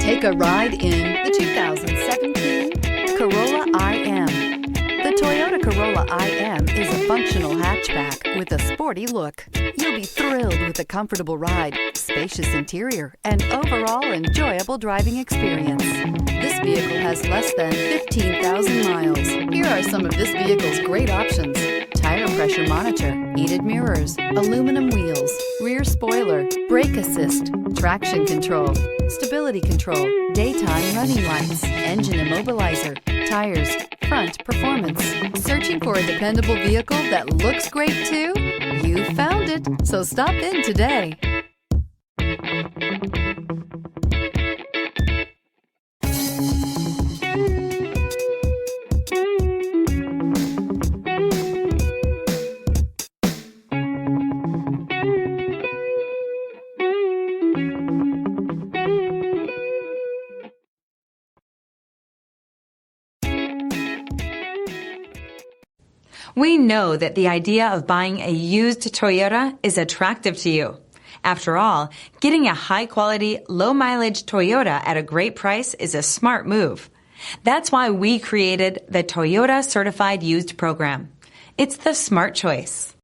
Take a ride in the 2017 Corolla IM. The Toyota Corolla IM is a functional hatchback with a sporty look. You'll be thrilled with a comfortable ride, spacious interior, and overall enjoyable driving experience. This vehicle has less than 15,000 miles. Here are some of this vehicle's great options: tire pressure monitor, heated mirrors, aluminum wheels, rear spoiler, brake assist, traction control, stability control, daytime running lights, engine immobilizer, tires, front performance. Searching for a dependable vehicle that looks great too? You found it, so stop in today. We know that the idea of buying a used Toyota is attractive to you. After all, getting a high-quality, low-mileage Toyota at a great price is a smart move. That's why we created the Toyota Certified Used Program. It's the smart choice.